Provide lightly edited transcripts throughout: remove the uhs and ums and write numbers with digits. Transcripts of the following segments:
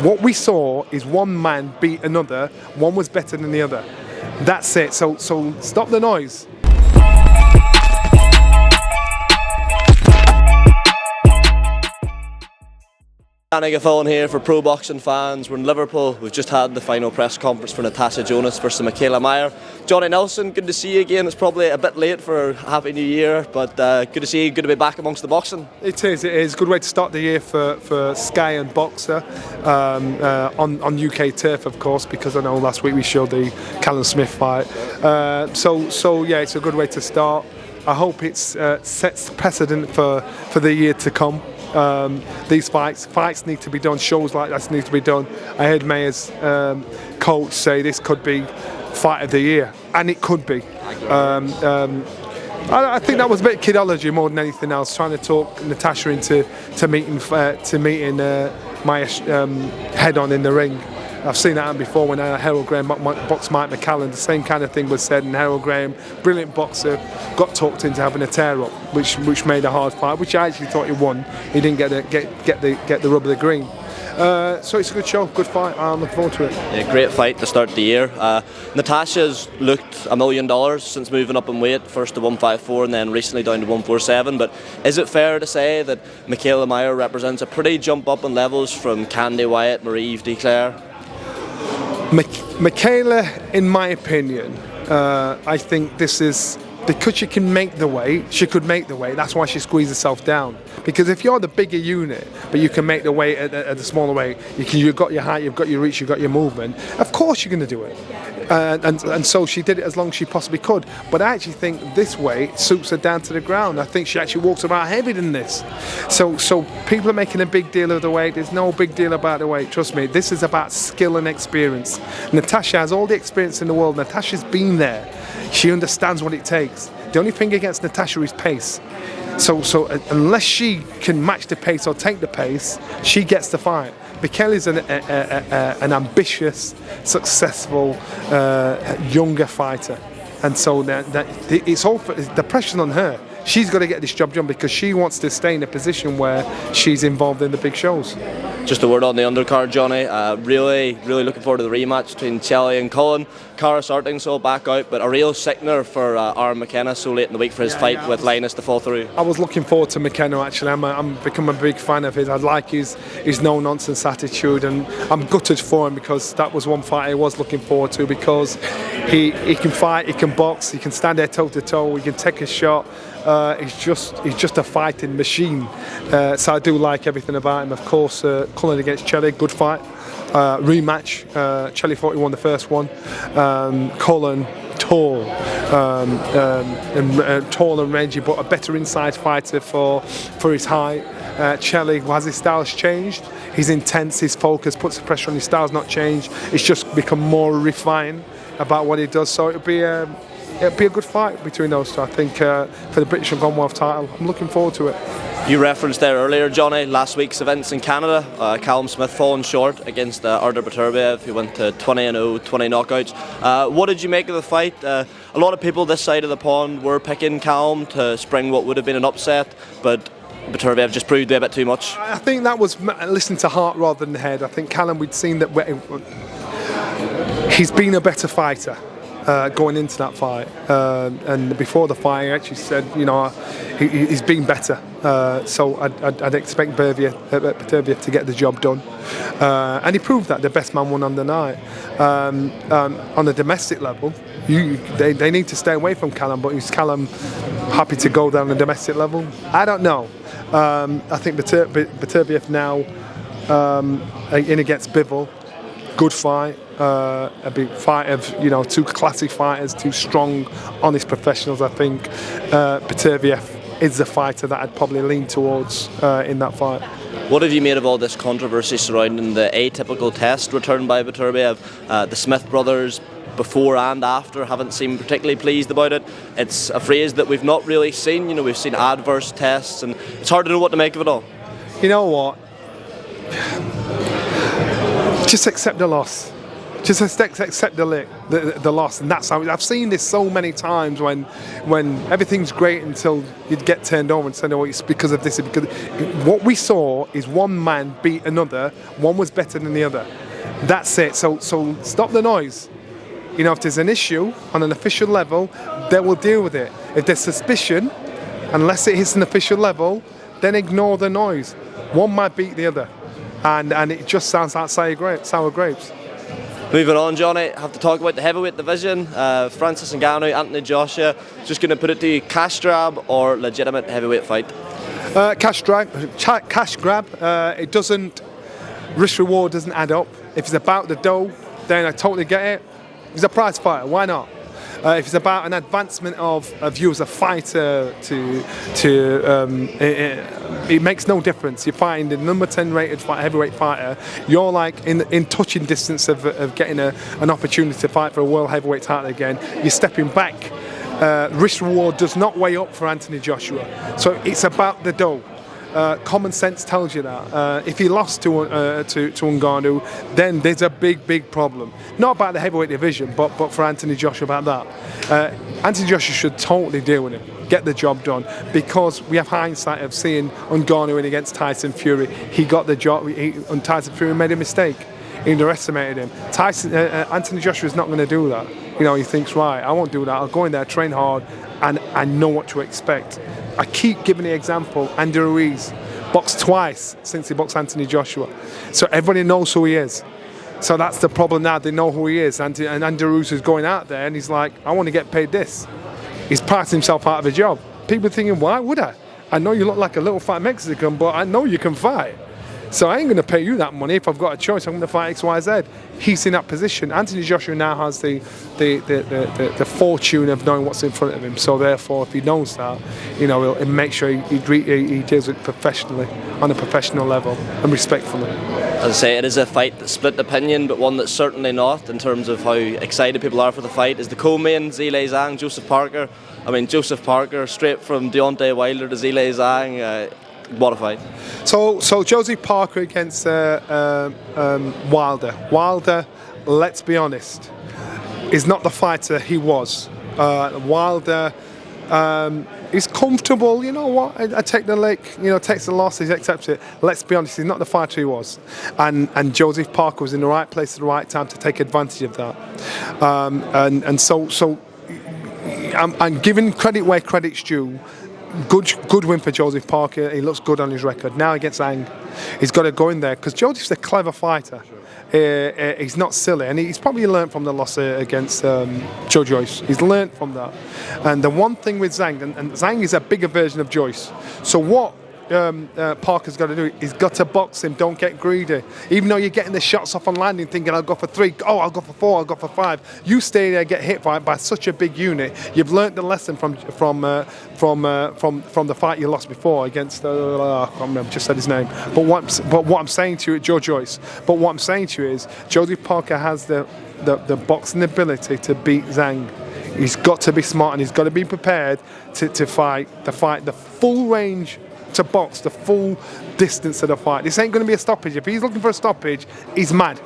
What we saw is one man beat another, one was better than the other. That's it, so stop the noise. Annika Fallon here for Pro Boxing fans. We're in Liverpool. We've just had the final press conference for Natasha Jonas versus Mikaela Mayer. Johnny Nelson, good to see you again. It's probably a bit late for Happy New Year, but good to see you. Good to be back amongst the boxing. It is. Good way to start the year for Sky and Boxer on UK turf, of course, because I know last week we showed the Callum Smith fight. So yeah, it's a good way to start. I hope it sets precedent for the year to come. These fights need to be done, shows like that need to be done. I heard Meyer's coach say this could be fight of the year, and it could be. I think that was a bit of kidology more than anything else, trying to talk Natasha into meeting Meyer head on in the ring. I've seen that happen before when Harold Graham boxed Mike McCallum. The same kind of thing was said, and Harold Graham, brilliant boxer, got talked into having a tear-up, which made a hard fight, which I actually thought he won. He didn't get the rub of the green. So it's a good show, good fight. I'm looking forward to it. Yeah, great fight to start the year. Natasha's looked $1 million since moving up in weight, first to 154 and then recently down to 147. But is it fair to say that Mikaela Mayer represents a pretty jump up in levels from Candy Wyatt, Marie Declaire? Mikaela, in my opinion, I think this is because she can make the weight. She could make the weight. That's why she squeezed herself down. Because if you're the bigger unit, but you can make the weight at the smaller weight, you've got your height, you've got your reach, you've got your movement. Of course, you're going to do it. And so she did it as long as she possibly could. But I actually think this weight suits her down to the ground. I think she actually walks around heavier than this. So people are making a big deal of the weight. There's no big deal about the weight. Trust me, this is about skill and experience. Natasha has all the experience in the world. Natasha's been there. She understands what it takes. The only thing against Natasha is pace. So unless she can match the pace or take the pace, she gets the fight. Mikaela's an ambitious, successful, younger fighter, and so it's all the pressure's on her. She's got to get this job done because she wants to stay in a position where she's involved in the big shows. Just a word on the undercard, Johnny. Really looking forward to the rematch between Kelly and Cullen. Cara starting so back out, but a real sickener for Aaron McKenna so late in the week for his fight with Linus to fall through. I was looking forward to McKenna actually. I'm become a big fan of his. I like his no nonsense attitude, and I'm gutted for him because that was one fight I was looking forward to because he can fight, he can box, he can stand there toe to toe, he can take a shot. He's just a fighting machine. So I do like everything about him. Of course, Cullen against Kelly, good fight. Rematch. Kelly thought he won the first one. Cullen, tall, tall and rangy, but a better inside fighter for his height. Kelly, has his style's changed? He's intense, his focus, puts the pressure on, his style's not changed. It's just become more refined about what he does. So it'll be a good fight between those two. I think for the British and Commonwealth title, I'm looking forward to it. You referenced there earlier, Johnny, last week's events in Canada. Callum Smith falling short against Artur Beterbiev, who went to 20-0, 20 knockouts. What did you make of the fight? A lot of people this side of the pond were picking Callum to spring what would have been an upset, but Beterbiev just proved a bit too much. I think that was listening to heart rather than head. I think Callum, we'd seen that he's been a better fighter. Going into that fight, and before the fight, he actually said, he's been better. So I'd expect Beterbiev to get the job done, and he proved that. The best man won on the night. On the domestic level, they need to stay away from Callum. But is Callum happy to go down the domestic level? I don't know. I think Beterbiev now in against Bivol. Good fight, a big fight of two classic fighters, two strong, honest professionals. I think Beterbiev is the fighter that I'd probably lean towards in that fight. What have you made of all this controversy surrounding the atypical test returned by Beterbiev? The Smith brothers, before and after, haven't seemed particularly pleased about it. It's a phrase that we've not really seen. We've seen adverse tests, and it's hard to know what to make of it all. You know what? Just accept the loss. Just accept the loss, and that's how I've seen this so many times when everything's great until you get turned over and said, "Oh, it's because of this." Because what we saw is one man beat another. One was better than the other. That's it. So stop the noise. You know, if there's an issue on an official level, they will deal with it. If there's suspicion, unless it hits an official level, then ignore the noise. One might beat the other, and it just sounds like sour grapes. Moving on, Johnny, have to talk about the heavyweight division. Francis Ngannou, Anthony Joshua. Just going to put it to you: cash grab or legitimate heavyweight fight? Cash grab. It doesn't. Risk reward doesn't add up. If it's about the dough, then I totally get it. He's a prize fighter. Why not? If it's about an advancement of you as a fighter, it makes no difference. You're fighting the number 10 rated heavyweight fighter. You're like in touching distance of getting an opportunity to fight for a world heavyweight title again. You're stepping back. Risk reward does not weigh up for Anthony Joshua. So it's about the dough. Common sense tells you that. If he lost to Ngannou, then there's a big problem. Not about the heavyweight division, but for Anthony Joshua about that. Anthony Joshua should totally deal with him, get the job done, because we have hindsight of seeing Ngannou in against Tyson Fury. He got the job, and Tyson Fury made a mistake. He underestimated him. Anthony Joshua is not going to do that. You know, he thinks, right, I won't do that. I'll go in there, train hard, and I know what to expect. I keep giving the example. Andy Ruiz boxed twice since he boxed Anthony Joshua, so everybody knows who he is. So that's the problem now. They know who he is, and Andy Ruiz is going out there and he's like, I want to get paid this. He's pricing himself out of a job. People are thinking, why would I? I know you look like a little fat Mexican, but I know you can fight. So I ain't going to pay you that money. If I've got a choice, I'm going to fight X, Y, Z. He's in that position. Anthony Joshua now has the fortune of knowing what's in front of him. So therefore, if he knows that, you know, he'll make sure he deals with it professionally, on a professional level, and respectfully. As I say, it is a fight that split opinion, but one that's certainly not in terms of how excited people are for the fight. Is the co-main Zhang, Joseph Parker. I mean, Joseph Parker, straight from Deontay Wilder to Zhang. What a fight. So Joseph Parker against Wilder. Wilder, let's be honest, is not the fighter he was. Wilder is comfortable. You know what? I take the lick. You know, takes the loss. He accepts it. Let's be honest, he's not the fighter he was. And Joseph Parker was in the right place at the right time to take advantage of that. So I'm giving credit where credit's due. Good win for Joseph Parker. He looks good on his record. Now against Zhang, he's got to go in there because Joseph's a clever fighter. He's not silly, and he's probably learned from the loss against Joe Joyce. He's learned from that. And the one thing with Zhang, and Zhang is a bigger version of Joyce. So what Parker's got to do, he's got to box him. Don't get greedy. Even though you're getting the shots off on landing, thinking I'll go for 3, oh I'll go for 4, I'll go for 5. You stay there, get hit by such a big unit. You've learnt the lesson from the fight you lost before against I can't remember, just said his name. But what I'm saying to you, Joe Joyce. But what I'm saying to you is, Joseph Parker has the boxing ability to beat Zhang. He's got to be smart and he's got to be prepared to fight the full range. To box the full distance of the fight. This ain't going to be a stoppage. If he's looking for a stoppage, he's mad.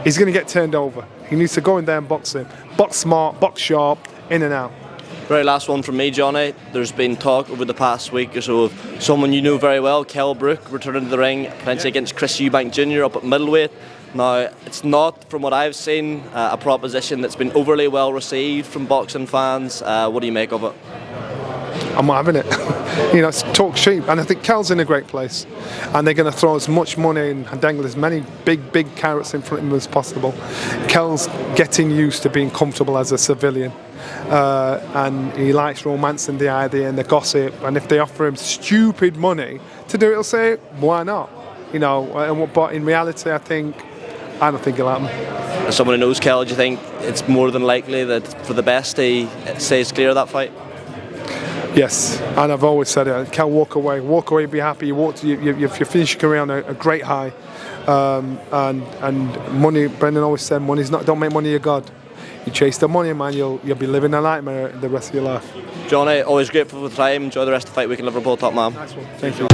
He's going to get turned over. He needs to go in there and box him. Box smart, box sharp, in and out. Very last one from me, Johnny. There's been talk over the past week or so of someone you know very well, Kell, Brook, returning to the ring, potentially against Chris Eubank Jr. up at middleweight. Now, it's not, from what I've seen, a proposition that's been overly well received from boxing fans. What do you make of it? I'm having it. You know, it's talk cheap, and I think Kell's in a great place, and they're going to throw as much money and dangle as many big carrots in front of him as possible. Kell's getting used to being comfortable as a civilian, and he likes romance and the idea and the gossip, and if they offer him stupid money to do it, he'll say, why not? You know, but in reality, I don't think it'll happen. As someone who knows Kell, do you think it's more than likely that for the best he stays clear of that fight? Yes, and I've always said it. Kell, walk away, be happy. You finish your career on a great high, and money. Brendan always said, don't make money your god. You chase the money, man. You'll be living a nightmare the rest of your life. Johnny, always grateful for the time. Enjoy the rest of the fight week in Liverpool, top man. Nice one. Thank you.